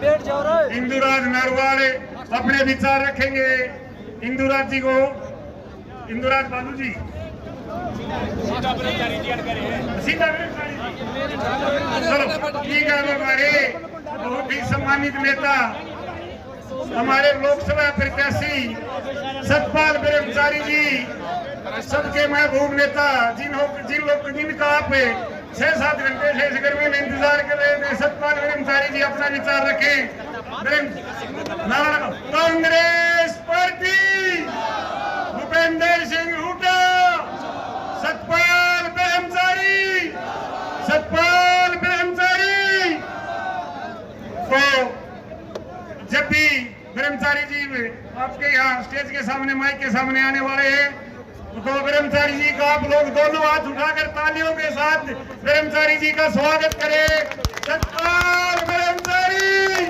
इंदुराज नरवाल अपने विचार रखेंगे। इंदुराज जी को, इंदुराज बालू जी चलो ठीक है। हमारे बहुत ही सम्मानित नेता, हमारे लोकसभा प्रत्याशी सतपाल ब्रह्मचारी जी, सबके महबूब नेता, जिनका आप 6-7 घंटे से इस गर्मी में इंतजार कर रहे थे, सतपाल ब्रह्मचारी जी अपना विचार रखें। कांग्रेस पार्टी, भूपेंद्र सिंह हुड्डा, सतपाल ब्रह्मचारी, सतपाल ब्रह्मचारी। तो जब भी ब्रह्मचारी जी आपके यहाँ स्टेज के सामने, माइक के सामने आने वाले हैं, तो ब्रह्मचारी जी का आप लोग दोनों हाथ उठाकर तालियों के साथ ब्रह्मचारी जी का स्वागत करें। सतपाल ब्रह्मचारी,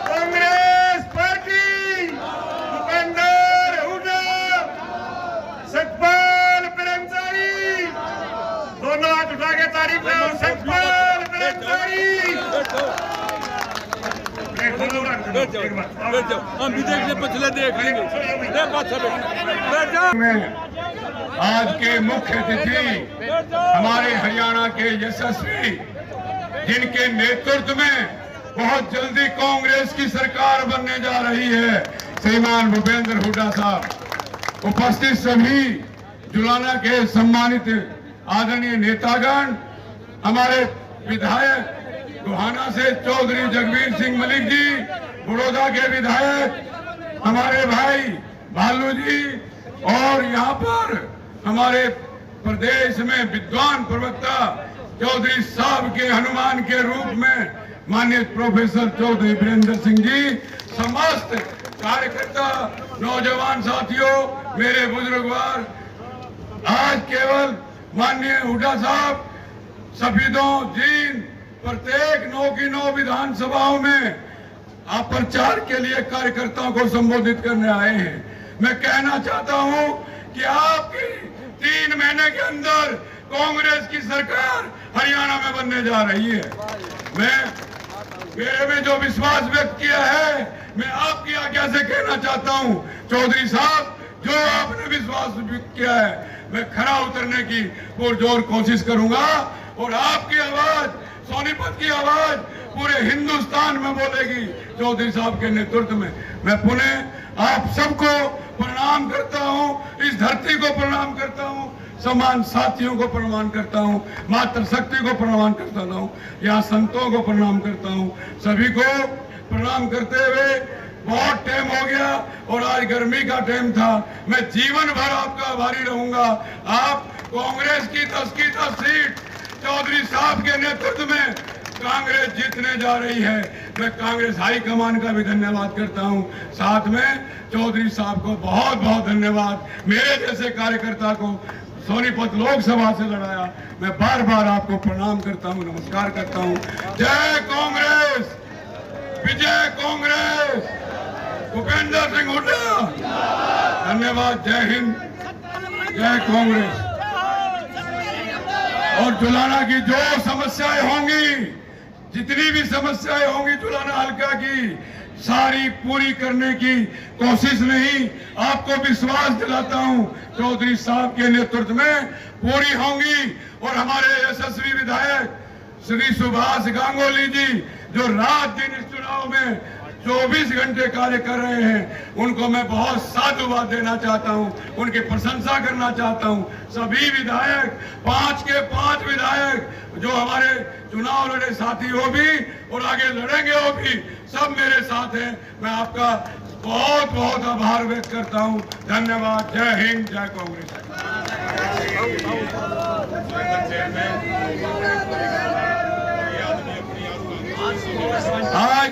कांग्रेस पार्टी, भूपेंद्र हुड्डा, सतपाल ब्रह्मचारी, दोनों हाथ उठा के तारीफ करो। सतपाल ब्रह्मचारी। हम भी देख ले, पिछले देख लेंगे। आज के मुख्य अतिथि हमारे हरियाणा के यशस्वी, जिनके नेतृत्व में बहुत जल्दी कांग्रेस की सरकार बनने जा रही है, श्रीमान भूपेंद्र हुड्डा साहब, उपस्थित सभी जुलाना के सम्मानित आदरणीय नेतागण, हमारे विधायक गोहाना से चौधरी जगबीर सिंह मलिक जी, बड़ौदा के विधायक हमारे भाई भालू जी, और यहाँ पर हमारे प्रदेश में विद्वान प्रवक्ता चौधरी साहब के हनुमान के रूप में माननीय प्रोफेसर चौधरी वीरेंद्र सिंह जी, समस्त कार्यकर्ता, नौजवान साथियों, मेरे बुजुर्गवार, आज केवल माननीय हुड्डा साहब सफीदों जीन प्रत्येक 9 की 9 विधानसभाओं में आप प्रचार के लिए कार्यकर्ताओं को संबोधित करने आए हैं। मैं कहना चाहता हूं कि आपकी 3 महीने के अंदर कांग्रेस की सरकार हरियाणा में बनने जा रही है। मेरे में जो विश्वास व्यक्त किया है, मैं आपकी आज्ञा से कहना चाहता हूं, चौधरी साहब, जो आपने विश्वास व्यक्त किया है, मैं खरा उतरने की पुरजोर कोशिश करूंगा और आपकी आवाज, सोनीपत की आवाज पूरे हिंदुस्तान में बोलेगी चौधरी साहब के नेतृत्व में। मैं पुनः आप सबको प्रणाम करता हूं, इस धरती को प्रणाम करता हूं, समान साथियों को प्रणाम करता हूं, मातृशक्ति को प्रणाम करता हूं, यहाँ संतों को प्रणाम करता हूं। सभी को प्रणाम करते हुए, बहुत टाइम हो गया और आज गर्मी का टाइम था, मैं जीवन भर आपका आभारी रहूंगा। आप कांग्रेस की 10 की 10 सीट चौधरी साहब के नेतृत्व में कांग्रेस जीतने जा रही है। मैं कांग्रेस हाईकमान का भी धन्यवाद करता हूं, साथ में चौधरी साहब को बहुत बहुत धन्यवाद। मेरे जैसे कार्यकर्ता को सोनीपत लोकसभा से लड़ाया, मैं बार बार आपको प्रणाम करता हूं, नमस्कार करता हूं। जय कांग्रेस, विजय कांग्रेस, भूपेंद्र सिंह हुड्डा। धन्यवाद। जय हिंद, जय कांग्रेस। और जुलाना की जो समस्याएं होंगी, जितनी भी समस्याएं होंगी जुलाना हल्का की, सारी पूरी करने की कोशिश नहीं, आपको विश्वास दिलाता हूं, चौधरी साहब के नेतृत्व में पूरी होंगी। और हमारे यशस्वी विधायक श्री सुभाष गांगुली जी, जो रात दिन इस चुनाव में 24 घंटे कार्य कर रहे हैं, उनको मैं बहुत साधुवाद देना चाहता हूं, उनकी प्रशंसा करना चाहता हूं। सभी विधायक, 5 के 5 विधायक जो हमारे चुनाव लड़े साथी हो भी और आगे लड़ेंगे वो भी, सब मेरे साथ हैं। मैं आपका बहुत बहुत आभार व्यक्त करता हूं। धन्यवाद। जय हिंद, जय कांग्रेस। आज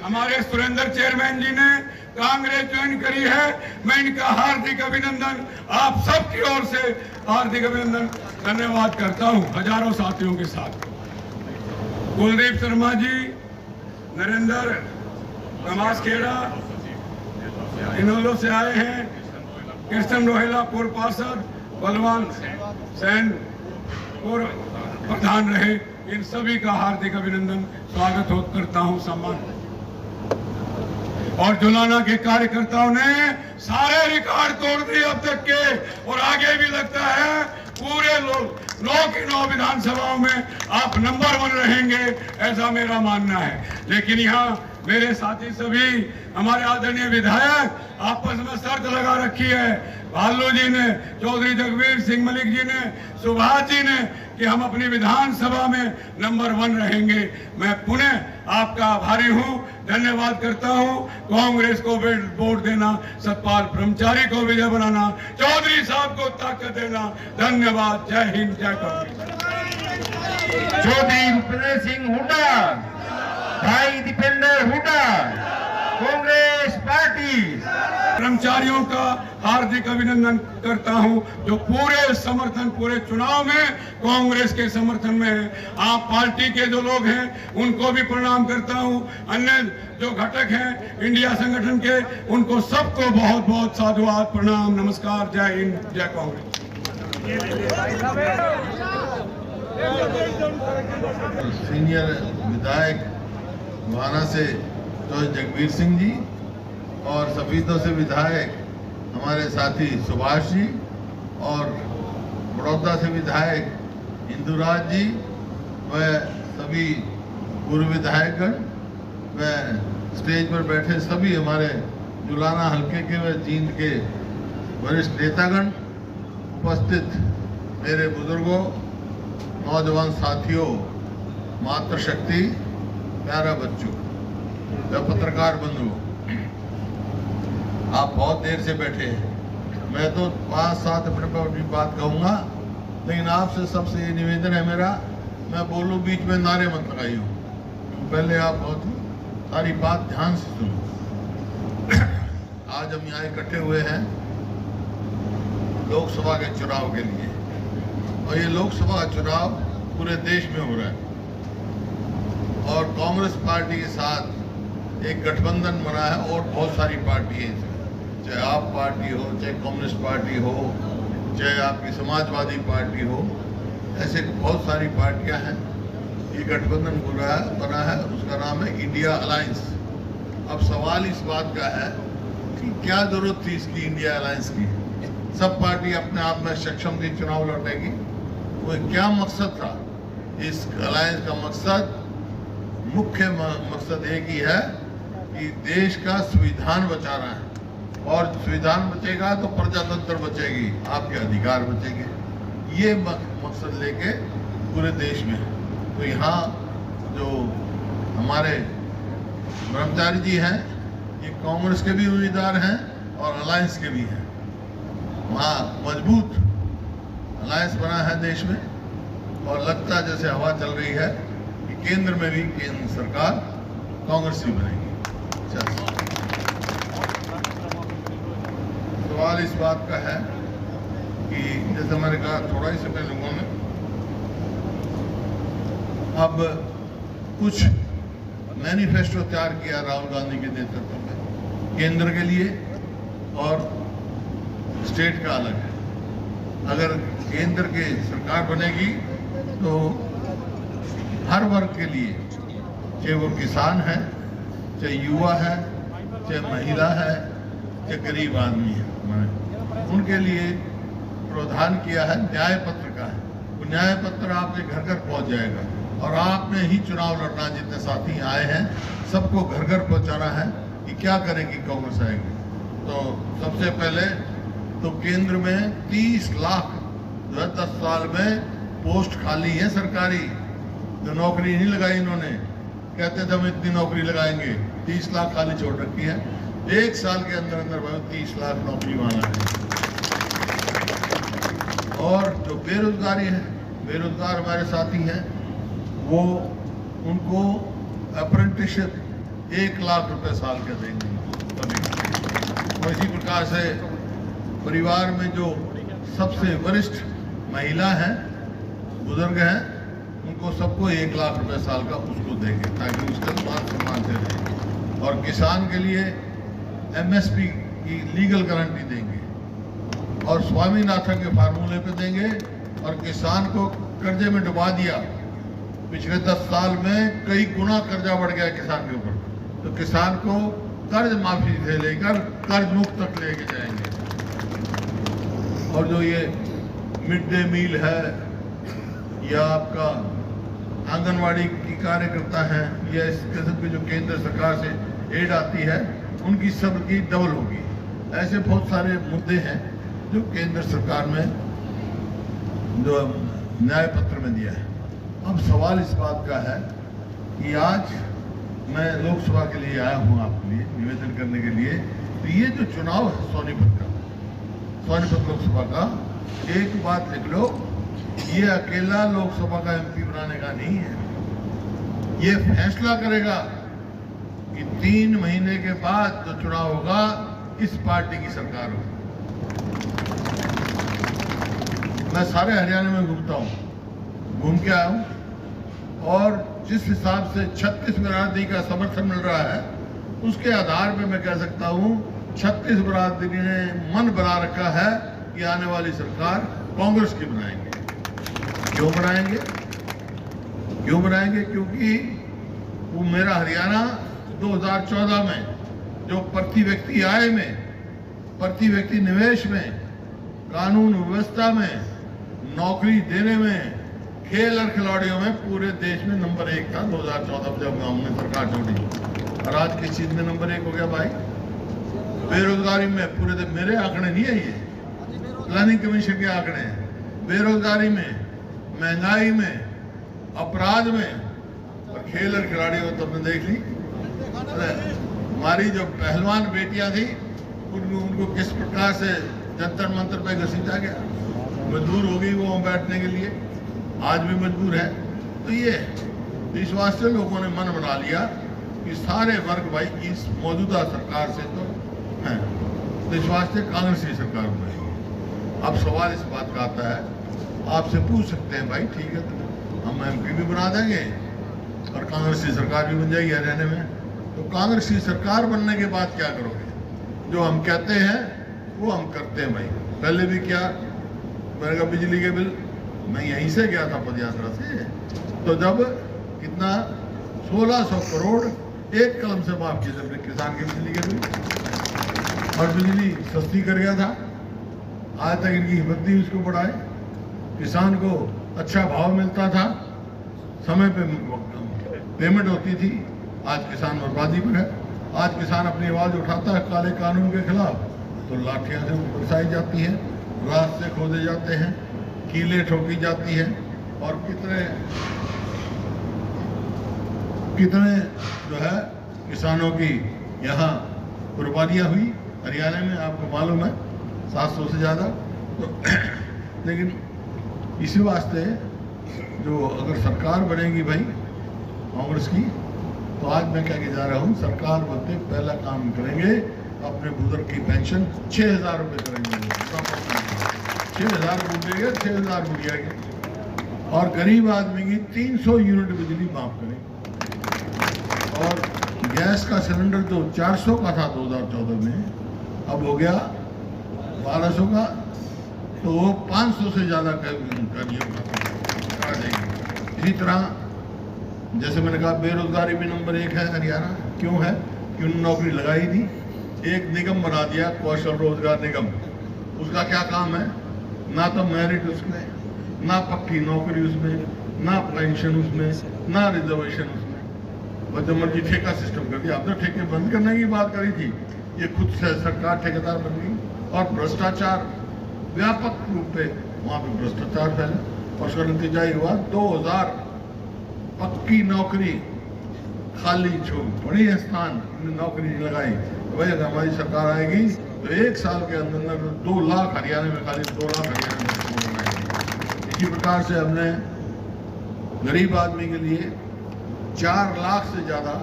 हमारे सुरेंद्र चेयरमैन जी ने कांग्रेस ज्वाइन करी है, मैं इनका हार्दिक अभिनंदन, आप सबकी ओर से हार्दिक अभिनंदन धन्यवाद करता हूं, हजारों साथियों के साथ। कुलदीप शर्मा जी, नरेंद्र कमासखेड़ा इन्होंने से आए हैं, कृष्ण रोहेला पूर्व पार्षद, बलवान सैन पूर्व प्रधान रहे, इन सभी का हार्दिक अभिनंदन, स्वागत करता हूं, सम्मान और जुलाना के कार्यकर्ताओं ने सारे रिकॉर्ड तोड़ दिए अब तक के, और आगे भी लगता है पूरे 9 की 9 विधानसभाओं में आप नंबर 1 रहेंगे, ऐसा मेरा मानना है। लेकिन यहाँ मेरे साथी सभी हमारे आदरणीय विधायक आपस में शर्त लगा रखी है, भालू जी ने, चौधरी जगवीर सिंह मलिक जी ने, सुभाष जी ने, कि हम अपनी विधानसभा में नंबर 1 रहेंगे। मैं पुनः आपका आभारी हूं, धन्यवाद करता हूं। कांग्रेस को वोट देना, सतपाल ब्रह्मचारी को विजय बनाना, चौधरी साहब को ताकत देना। धन्यवाद। जय हिंद, जय कांग्रेस। चौधरी भूपेंद्र सिंह हुड्डा, भाई दीपेंद्र हुड्डा, कांग्रेस पार्टी। कर्मचारियों का हार्दिक अभिनंदन करता हूं, जो पूरे समर्थन, पूरे चुनाव में कांग्रेस के समर्थन में है। आप पार्टी के जो लोग हैं उनको भी प्रणाम करता हूं, अन्य जो घटक हैं इंडिया संगठन के, उनको सबको बहुत बहुत साधुवाद, प्रणाम, नमस्कार, जय हिंद, जय कांग्रेस। सीनियर विधायक गोहाना से चौधरी जगवीर सिंह जी और सफीदों से विधायक हमारे साथी सुभाष जी और बड़ौदा से विधायक इंदुराज जी व सभी पूर्व विधायकगण व स्टेज पर बैठे सभी हमारे जुलाना हलके के व जींद के वरिष्ठ नेतागण, उपस्थित मेरे बुजुर्गों, नौजवान साथियों, मातृशक्ति, प्यारा बच्चों व पत्रकार बंधुओं, आप बहुत देर से बैठे हैं। मैं तो 5-7 मिनट पर अपनी बात कहूँगा, लेकिन आपसे सबसे ये निवेदन है मेरा, मैं बोलूँ बीच में नारे मत लगाइए, पहले आप बहुत सारी बात ध्यान से सुनो। आज हम यहाँ इकट्ठे हुए हैं लोकसभा के चुनाव के लिए, और ये लोकसभा चुनाव पूरे देश में हो रहा है, और कांग्रेस पार्टी के साथ एक गठबंधन बना है, और बहुत सारी पार्टी है, चाहे आप पार्टी हो, चाहे कम्युनिस्ट पार्टी हो, चाहे आपकी समाजवादी पार्टी हो, ऐसे बहुत सारी पार्टियां हैं। ये गठबंधन बना है, उसका नाम है इंडिया अलायंस। अब सवाल इस बात का है कि क्या जरूरत थी इसकी, इंडिया अलायंस की? सब पार्टी अपने आप में सक्षम थी, चुनाव लड़ेगी, वो क्या मकसद था इस अलायंस का? मकसद, मुख्य मकसद एक ही है कि देश का संविधान बचाना है, और संविधान बचेगा तो प्रजातंत्र बचेगी, आपके अधिकार बचेंगे। ये मकसद लेके पूरे देश में। तो यहाँ जो हमारे ब्रह्मचारी जी हैं, ये कांग्रेस के भी उम्मीदवार हैं और अलायंस के भी हैं। वहाँ मजबूत अलायंस बना है देश में, और लगता जैसे हवा चल रही है कि केंद्र में भी केंद्र सरकार कांग्रेस ही बनेगी। सवाल इस बात का है कि जैसे मैंने कहा थोड़ा ही समय लोगों ने, अब कुछ मैनिफेस्टो तैयार किया राहुल गांधी के नेतृत्व में, केंद्र के लिए और स्टेट का अलग है। अगर केंद्र के सरकार बनेगी तो हर वर्ग के लिए, चाहे वो किसान है, चाहे युवा है, चाहे महिला है, चाहे गरीब आदमी है, उनके लिए प्रावधान किया है न्याय पत्र का है। वो न्याय पत्र आपके घर घर पहुंच जाएगा, और आपने ही चुनाव लड़ना। जितने साथी आए हैं सबको घर घर पहुंचाना है कि क्या करेगी कांग्रेस आएगी। तो सबसे पहले तो केंद्र में 30 लाख 10 साल में पोस्ट खाली है सरकारी, जो नौकरी नहीं लगाई इन्होंने। कहते थे हम इतनी नौकरी लगाएंगे, 30 लाख खाली छोड़ रखी है। 1 साल के अंदर अंदर 30 लाख नौकरी वाला है। और जो बेरोजगारी है, बेरोजगार हमारे साथी हैं, वो उनको अप्रेंटिसशिप 1 लाख रुपए साल के देंगे। और इसी प्रकार से परिवार में जो सबसे वरिष्ठ महिला हैं, बुजुर्ग हैं, उनको सबको 1 लाख रुपए साल का उसको देंगे, ताकि उसका मान सम्मान से रहें। और किसान के लिए MSP की लीगल गारंटी देंगे, और स्वामीनाथन के फार्मूले पे देंगे। और किसान को कर्जे में डुबा दिया, पिछले 10 साल में कई गुना कर्जा बढ़ गया किसान के ऊपर। तो किसान को कर्ज माफी से लेकर कर्ज मुक्त तक लेके जाएंगे। और जो ये मिड डे मील है या आपका आंगनवाड़ी की कार्यकर्ता हैं या इस किस्म की जो केंद्र सरकार से एड आती है, उनकी सबकी डबल होगी। ऐसे बहुत सारे मुद्दे हैं जो केंद्र सरकार में जो न्याय पत्र में दिया है। अब सवाल इस बात का है कि आज मैं लोकसभा के लिए आया हूं आपके लिए निवेदन करने के लिए, तो ये जो चुनाव है सोनीपत लोकसभा का, एक बात लिख लो, ये अकेला लोकसभा का एमपी बनाने का नहीं है। ये फैसला करेगा कि 3 महीने के बाद जो चुनाव होगा इस पार्टी की सरकार होगी। मैं सारे हरियाणा में घूमता हूं, घूम के आया हूं, और जिस हिसाब से 36 बिरादरी का समर्थन मिल रहा है, उसके आधार पे मैं कह सकता हूं 36 बिरादरी ने मन बना रखा है कि आने वाली सरकार कांग्रेस की बनाएंगे। क्यों बनाएंगे? क्यों बनाएंगे? क्योंकि वो मेरा हरियाणा 2014 में जो प्रति व्यक्ति आय में, प्रति व्यक्ति निवेश में, कानून व्यवस्था में, नौकरी देने में, खेल और खिलाड़ियों में पूरे देश में नंबर 1 था 2014 में जब हमने सरकार छोड़ी। और आज किस चीज में नंबर 1 हो गया भाई? बेरोजगारी में पूरे देश, मेरे आंकड़े नहीं है, ये प्लानिंग कमीशन के आंकड़े हैं। बेरोजगारी में, महंगाई में, अपराध में, और खेल और खिलाड़ियों तो आपने देख ली। हमारी जो पहलवान बेटियां थी उनको किस प्रकार से जंतर मंतर पे घसीटा गया, मजबूर हो गई वो बैठने के लिए, आज भी मजबूर है। तो ये इस वास्ते लोगों ने मन बना लिया कि सारे वर्ग भाई इस मौजूदा सरकार से तो हैं, तो इस वास्ते कांग्रेस की सरकार बनाएगी। अब सवाल इस बात का आता है, आपसे पूछ सकते हैं भाई ठीक है तो हम एमपी भी बना देंगे और कांग्रेस की सरकार भी बन जाएगी हरियाणा में, तो कांग्रेस की सरकार बनने के बाद क्या करोगे? जो हम कहते हैं वो हम करते हैं भाई। पहले भी क्या, मैंने कहा बिजली के बिल, मैं यहीं से गया था पदयात्रा से, तो जब कितना 1600 करोड़ एक कलम से माफ किए थे किसान के बिजली के बिल, और बिजली सस्ती कर गया था। आज तक इनकी हिम्मत नहीं उसको बढ़ाए। किसान को अच्छा भाव मिलता था, समय पे पेमेंट होती थी, आज किसान बर्बादी पर है। आज किसान अपनी आवाज उठाता है काले कानून के खिलाफ तो लाठियां से बरसाई जाती हैं, रास्ते खोदे जाते हैं, कीलें ठोकी जाती हैं, और कितने जो है किसानों की यहाँ कुर्बानियाँ हुई हरियाणा में, आपको मालूम है 700 से ज़्यादा। तो लेकिन इसी वास्ते जो अगर सरकार बनेगी भाई कांग्रेस की, तो आज मैं कह के जा रहा हूँ सरकार बनते पहला काम करेंगे अपने बुजुर्ग की पेंशन 6,000 रुपये करेंगे, 6,000 रुपये 6,000 रुपये, और गरीब आदमी की 300 यूनिट बिजली माफ करें। और गैस का सिलेंडर जो 400 का था 2014 में, अब हो गया 1200 का, तो वो 500 से ज़्यादा कर देंगे। इसी तरह जैसे मैंने कहा बेरोजगारी भी नंबर 1 है हरियाणा। क्यों है? कि उन्होंने नौकरी लगाई थी, एक निगम बना दिया कौशल रोजगार निगम। उसका क्या काम है? ना तो मेरिट उसमें, ना पक्की नौकरी उसमें, ना पेंशन उसमें, ना रिजर्वेशन उसमें, बस मर्जी ठेका सिस्टम कर दिया। अब तो ठेके बंद करने की बात करी थी, ये खुद से सरकार ठेकेदार बन गई। और भ्रष्टाचार व्यापक रूप पे वहाँ पे भ्रष्टाचार फैला, और उसका नतीजा ये हुआ 2000 पक्की नौकरी खाली छोड़, बड़ी स्थान नौकरी नहीं लगाई। तो भाई अगर हमारी सरकार आएगी तो 1 साल के अंदर 2 लाख हरियाणा में, खाली 2 लाख हरियाणा में बनाएंगे। इसी प्रकार से हमने गरीब आदमी के लिए 4 लाख से ज़्यादा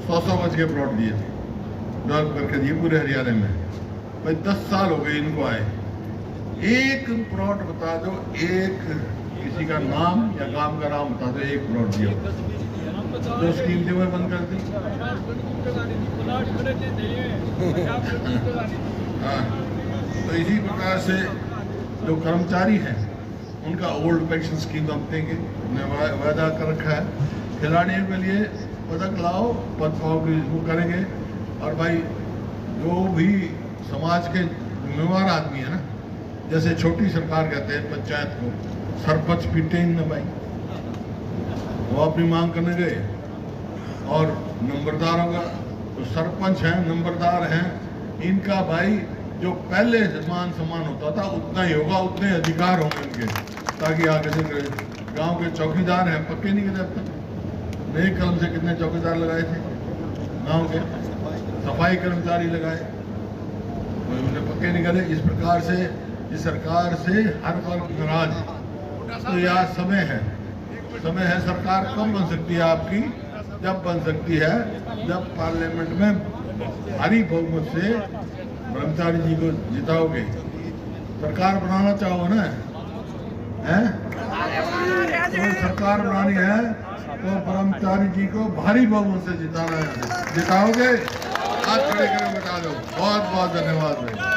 100 गज के प्लॉट दिए थे, डेवलप करके दिए पूरे हरियाणा में। भाई 10 साल हो गए इनको आए, एक प्लॉट बता दो, एक किसी का नाम या गांव का नाम बता दो, एक प्लॉट दिया जो स्कीम थी वो बंद कर दी। हाँ, तो इसी प्रकार से जो कर्मचारी हैं उनका ओल्ड पेंशन स्कीम हम देंगे, वायदा कर रखा है। खिलाड़ियों के लिए पदक लाओ, पद पाओ की वो करेंगे। और भाई जो भी समाज के जिम्मेवार आदमी है ना, जैसे छोटी सरकार कहते हैं पंचायत को, सरपंच पीटे ही ना भाई, वो अपनी मांग करने गए। और नंबरदारों का तो सरपंच हैं, नंबरदार हैं, इनका भाई जो पहले मान सम्मान होता था उतना ही होगा, उतने अधिकार होंगे इनके, ताकि आगे से गांव के चौकीदार हैं पक्के नहीं गए। अब तक नए कलम से कितने चौकीदार लगाए थे गांव के, सफाई कर्मचारी लगाए, उन्हें पक्के निकले। इस प्रकार से इस सरकार से हर वर्ग नाराज है। तो यह समय है सरकार कब बन सकती है आपकी? जब बन सकती है जब पार्लियामेंट में भारी बहुमत से ब्रह्मचारी जी को जिताओगे। सरकार बनाना चाहो ना, हैं? तो सरकार बनानी है तो ब्रह्मचारी जी को भारी बहुमत से जिताना है। जिताओगे? हाथ खड़े करके बता दो। बहुत बहुत धन्यवाद भाई।